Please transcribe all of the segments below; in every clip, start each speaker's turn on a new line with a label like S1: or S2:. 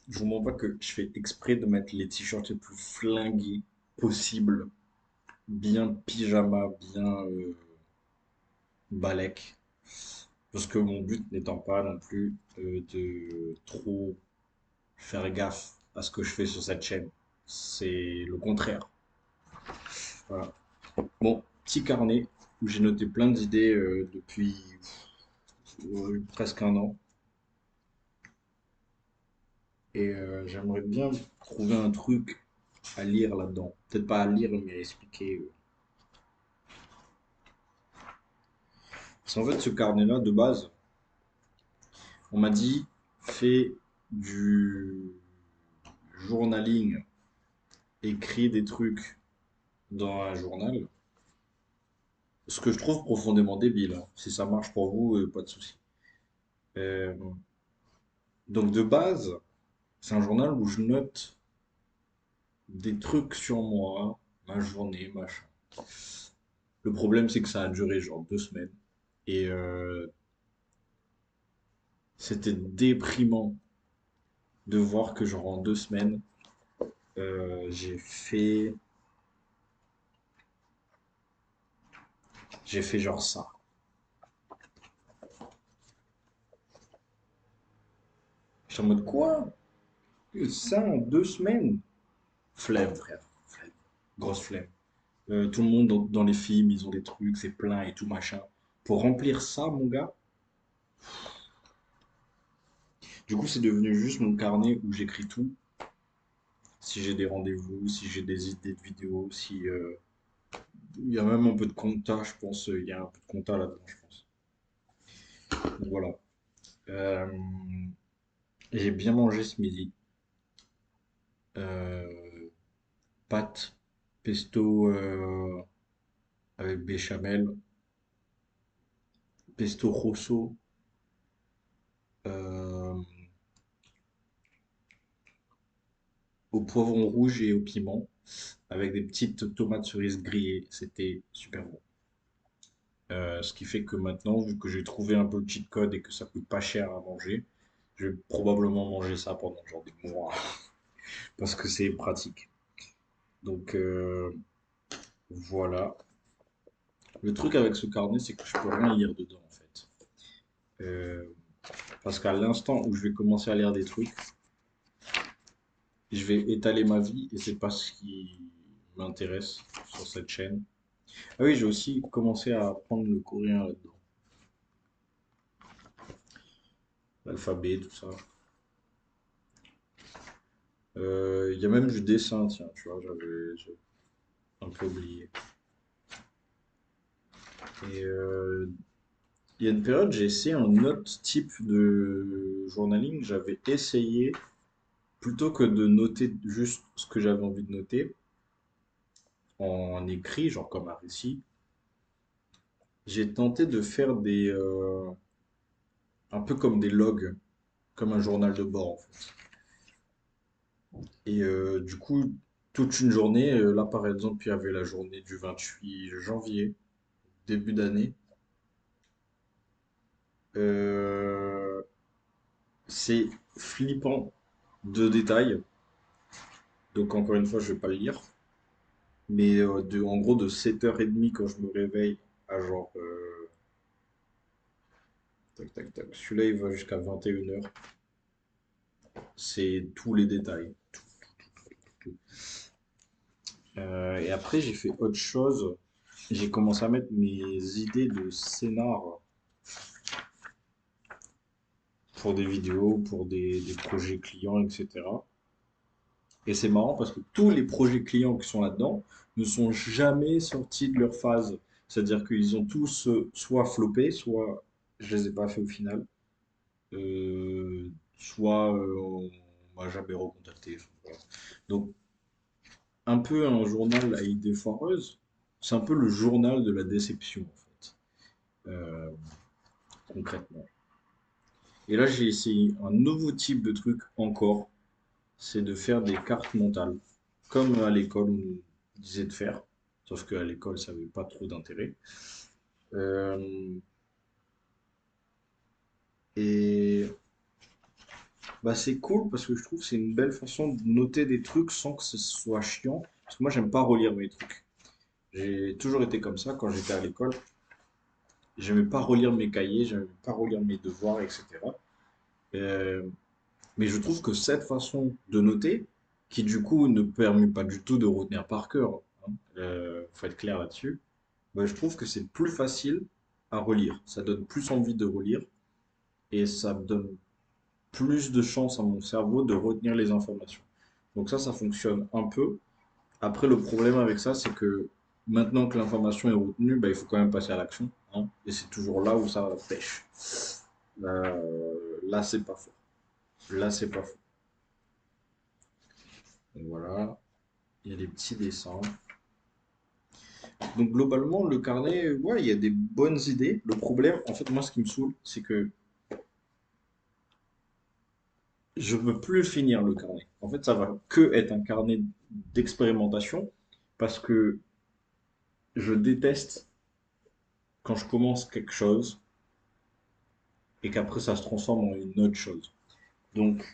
S1: je vous mens pas que je fais exprès de mettre les t-shirts les plus flingués possible, bien pyjama, bien balèque. Parce que mon but n'étant pas non plus de trop faire gaffe à ce que je fais sur cette chaîne. C'est le contraire. Voilà. Bon, petit carnet où j'ai noté plein d'idées depuis presque un an. Et j'aimerais bien trouver un truc à lire là-dedans. Peut-être pas à lire, mais à expliquer. Parce qu'en fait, ce carnet-là, de base, on m'a dit, fais du journaling, écris des trucs dans un journal. Ce que je trouve profondément débile, hein. Si ça marche pour vous, pas de souci. Euh, donc de base, c'est un journal où je note des trucs sur moi, ma journée, machin. Le problème, c'est que ça a duré genre 2 semaines. Et c'était déprimant de voir que genre en 2 semaines, j'ai fait, genre ça. J'étais en mode quoi? Ça en 2 semaines? Flemme, frère. Flemme. Grosse flemme. Tout le monde dans les films, ils ont des trucs, c'est plein et tout machin. Pour remplir ça, mon gars, du coup, c'est devenu juste mon carnet où j'écris tout. Si j'ai des rendez-vous, si j'ai des idées de vidéos, si il y a même un peu de compta, je pense. Il y a un peu de compta là-dedans, je pense. Donc voilà. Euh, j'ai bien mangé ce midi. Euh, pâtes, pesto avec béchamel, pesto rosso, euh, au poivron rouge et au piment, avec des petites tomates cerises grillées. C'était super bon. Ce qui fait que maintenant, vu que j'ai trouvé un peu le cheat code et que ça coûte pas cher à manger, je vais probablement manger ça pendant genre des mois parce que c'est pratique. Donc voilà. Le truc avec ce carnet, c'est que je peux rien lire dedans en fait. Euh, parce qu'à l'instant où je vais commencer à lire des trucs, je vais étaler ma vie et c'est pas ce qui m'intéresse sur cette chaîne. Ah oui, j'ai aussi commencé à apprendre le coréen là-dedans. L'alphabet, tout ça. Il y a même du dessin, tiens, tu vois, j'ai un peu oublié. Et il y a une période, j'ai essayé un autre type de journaling. J'avais essayé, plutôt que de noter juste ce que j'avais envie de noter en écrit, genre comme un récit, j'ai tenté de faire un peu comme des logs, comme un journal de bord en fait. Et du coup, toute une journée, là par exemple, il y avait la journée du 28 janvier, début d'année. Euh, c'est flippant de détails. Donc encore une fois, je vais pas le lire. Mais en gros, de 7h30 quand je me réveille à genre... tac, tac, tac. Celui-là, il va jusqu'à 21h. C'est tous les détails. Tout. Et après, j'ai fait autre chose. J'ai commencé à mettre mes idées de scénar pour des vidéos, pour des projets clients, etc. Et c'est marrant parce que tous les projets clients qui sont là-dedans ne sont jamais sortis de leur phase. C'est-à-dire qu'ils ont tous soit floppé, soit je les ai pas fait au final. Soit on m'a jamais recontacté. Enfin, voilà. Donc, un peu un journal à idées foireuses, c'est un peu le journal de la déception, en fait, euh, concrètement. Et là, j'ai essayé un nouveau type de truc encore, c'est de faire des cartes mentales, comme à l'école on nous disait de faire, sauf qu'à l'école, ça n'avait pas trop d'intérêt. Euh, et Bah, c'est cool parce que je trouve que c'est une belle façon de noter des trucs sans que ce soit chiant. Parce que moi, j'aime pas relire mes trucs. J'ai toujours été comme ça quand j'étais à l'école. J'aimais pas relire mes cahiers, j'aimais pas relire mes devoirs, etc. Euh, mais je trouve que cette façon de noter, qui du coup ne permet pas du tout de retenir par cœur, hein, faut être clair là-dessus, bah, je trouve que c'est plus facile à relire. Ça donne plus envie de relire et ça me donne plus de chance à mon cerveau de retenir les informations. Donc ça fonctionne un peu. Après, le problème avec ça, c'est que maintenant que l'information est retenue, bah, il faut quand même passer à l'action, hein. Et c'est toujours là où ça pêche. Là, c'est pas faux. Là, c'est pas faux. Donc voilà, il y a des petits dessins. Donc globalement, le carnet, ouais, il y a des bonnes idées. Le problème, en fait, moi, ce qui me saoule, c'est que je ne veux plus le finir, le carnet. En fait, ça va que être un carnet d'expérimentation parce que je déteste quand je commence quelque chose et qu'après ça se transforme en une autre chose. Donc,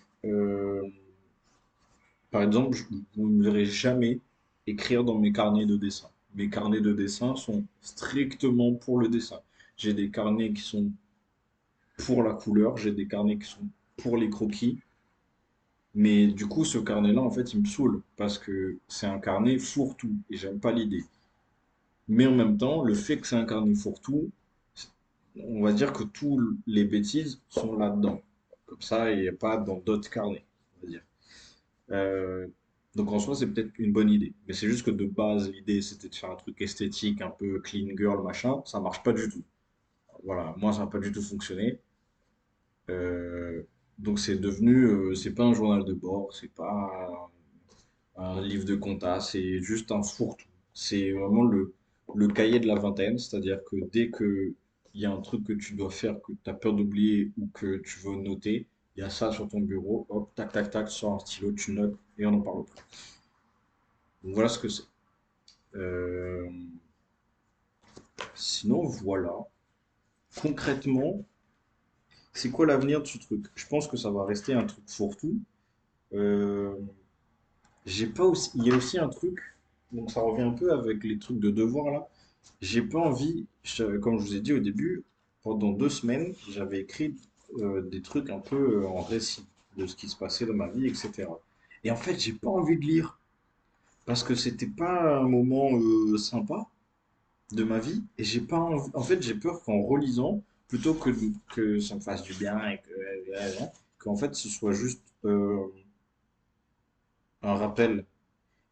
S1: par exemple, vous ne me verrez jamais écrire dans mes carnets de dessin. Mes carnets de dessin sont strictement pour le dessin. J'ai des carnets qui sont pour la couleur, j'ai des carnets qui sont pour les croquis. Mais du coup, ce carnet-là, en fait, il me saoule parce que c'est un carnet fourre-tout et j'aime pas l'idée. Mais en même temps, le fait que c'est un carnet fourre-tout, on va dire que toutes les bêtises sont là-dedans. Comme ça, il n'y a pas dans d'autres carnets, on va dire. Euh, donc en soi, c'est peut-être une bonne idée. Mais c'est juste que de base, l'idée, c'était de faire un truc esthétique, un peu clean girl, machin. Ça marche pas du tout. Voilà, moi, ça n'a pas du tout fonctionné. Euh, donc c'est devenu, c'est pas un journal de bord, c'est pas un livre de compta, c'est juste un fourre-tout. C'est vraiment le cahier de la vingtaine, c'est-à-dire que dès que il y a un truc que tu dois faire, que tu as peur d'oublier ou que tu veux noter, il y a ça sur ton bureau, hop, tac, tac, tac, tu sors un stylo, tu notes et on n'en parle plus. Donc voilà ce que c'est. Euh, Sinon, voilà. Concrètement, c'est quoi l'avenir de ce truc? Je pense que ça va rester un truc fourre-tout. Euh, j'ai pas aussi, il y a aussi un truc, donc ça revient un peu avec les trucs de devoir là. J'ai pas envie, comme je vous ai dit au début, pendant 2 semaines, j'avais écrit des trucs un peu en récit de ce qui se passait dans ma vie, etc. Et en fait, j'ai pas envie de lire parce que c'était pas un moment sympa de ma vie et j'ai pas en fait, j'ai peur qu'en relisant, plutôt que ça me fasse du bien et qu'en fait ce soit juste un rappel.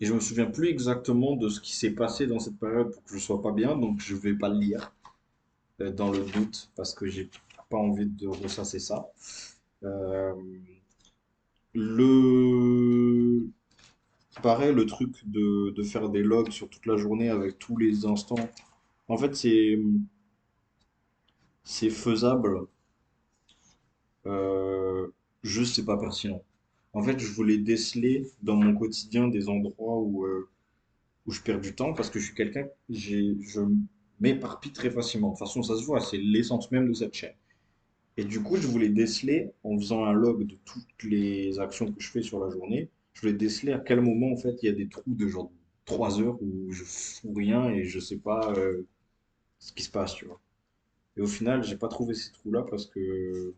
S1: Et je me souviens plus exactement de ce qui s'est passé dans cette période pour que je sois pas bien, donc je vais pas le lire dans le doute parce que j'ai pas envie de ressasser ça. Euh, le Pareil, le truc de faire des logs sur toute la journée avec tous les instants. En fait, c'est faisable, euh, juste c'est pas pertinent. En fait, je voulais déceler dans mon quotidien des endroits où je perds du temps parce que je suis quelqu'un, je m'éparpille très facilement. De toute façon, ça se voit, c'est l'essence même de cette chaîne. Et du coup, je voulais déceler, en faisant un log de toutes les actions que je fais sur la journée, je voulais déceler à quel moment, en fait, il y a des trous de genre 3 heures où je fous rien et je sais pas ce qui se passe, tu vois. Et au final, j'ai pas trouvé ces trous-là parce que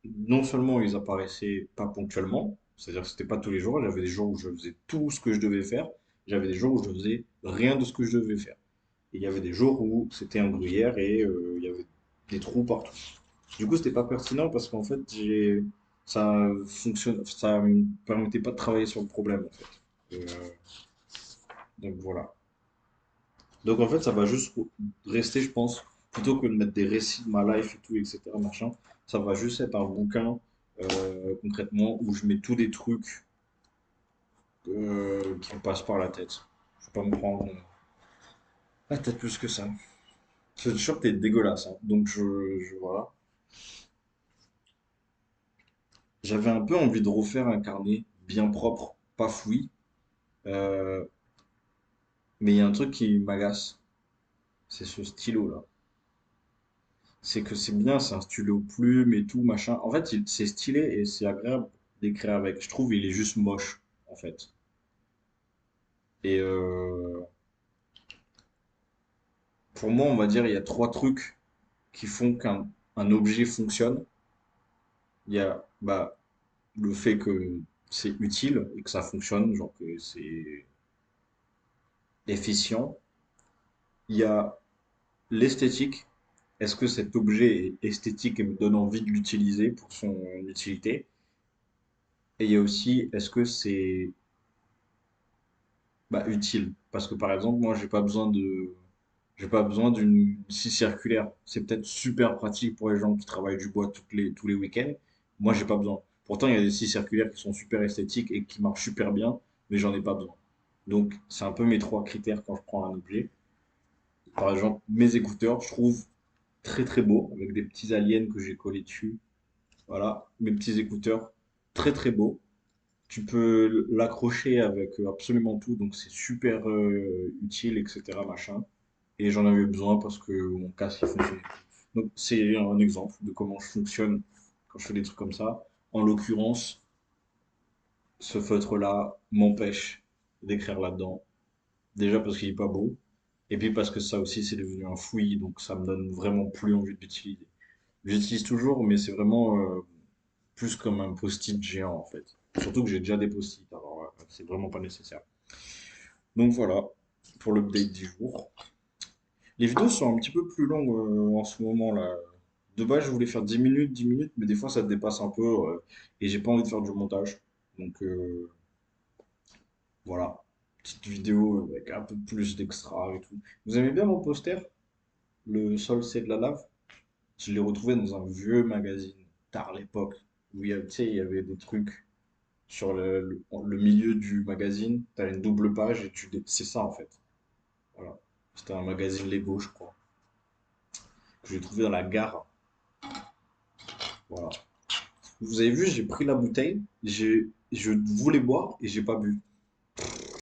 S1: non seulement ils apparaissaient pas ponctuellement, c'est-à-dire que c'était pas tous les jours, j'avais des jours où je faisais tout ce que je devais faire, j'avais des jours où je faisais rien de ce que je devais faire. Et il y avait des jours où c'était un gruyère et il y avait des trous partout. Du coup, c'était pas pertinent parce qu'en fait, ça me permettait pas de travailler sur le problème en fait. Donc voilà. Donc en fait, ça va juste rester, je pense, plutôt que de mettre des récits de ma life et tout, etc. Machin, ça va juste être un bouquin concrètement où je mets tous des trucs qui me passent par la tête. Je vais pas me prendre la tête plus que ça. C'est sûr que t'es dégueulasse, hein. Donc voilà. J'avais un peu envie de refaire un carnet bien propre, pas fouillis. Euh, mais il y a un truc qui m'agace, c'est ce stylo-là. c'est que c'est bien, c'est un stylo plume et tout, machin. En fait, c'est stylé et c'est agréable d'écrire avec. Je trouve il est juste moche, en fait. Et pour moi, on va dire, il y a trois trucs qui font qu'un objet fonctionne. Il y a bah, le fait que c'est utile et que ça fonctionne, genre que c'est efficient. Il y a l'esthétique. Est-ce que cet objet est esthétique et me donne envie de l'utiliser pour son utilité? Et il y a aussi, est-ce que c'est bah, utile? Parce que par exemple, moi, j'ai pas besoin d'une scie circulaire. C'est peut-être super pratique pour les gens qui travaillent du bois tous les week-ends. Moi, j'ai pas besoin. Pourtant, il y a des scies circulaires qui sont super esthétiques et qui marchent super bien, mais j'en ai pas besoin. Donc, c'est un peu mes trois critères quand je prends un objet. Par exemple, mes écouteurs, je trouve très très beaux, avec des petits aliens que j'ai collés dessus. Voilà, mes petits écouteurs, très très beaux. Tu peux l'accrocher avec absolument tout, donc c'est super utile, etc. Machin. Et j'en avais besoin parce que mon casque il fonctionnait. Donc c'est un exemple de comment je fonctionne quand je fais des trucs comme ça. En l'occurrence, ce feutre-là m'empêche d'écrire là-dedans. Déjà parce qu'il est pas beau, et puis parce que ça aussi c'est devenu un fouillis, donc ça me donne vraiment plus envie de l'utiliser. J'utilise toujours, mais c'est vraiment plus comme un post-it géant en fait. Surtout que j'ai déjà des post-it, alors c'est vraiment pas nécessaire. Donc voilà, pour l'update du jour. Les vidéos sont un petit peu plus longues en ce moment là. De base, je voulais faire 10 minutes, mais des fois ça dépasse un peu et j'ai pas envie de faire du montage. Donc voilà, petite vidéo avec un peu plus d'extra et tout. Vous aimez bien mon poster? Le sol c'est de la lave? Je l'ai retrouvé dans un vieux magazine, tard l'époque, où tu sais, il y avait des trucs sur le milieu du magazine, tu as une double page et c'est ça en fait. Voilà. C'était un magazine Lego, je crois, que j'ai trouvé dans la gare. Voilà. Vous avez vu, j'ai pris la bouteille, je voulais boire et j'ai pas bu.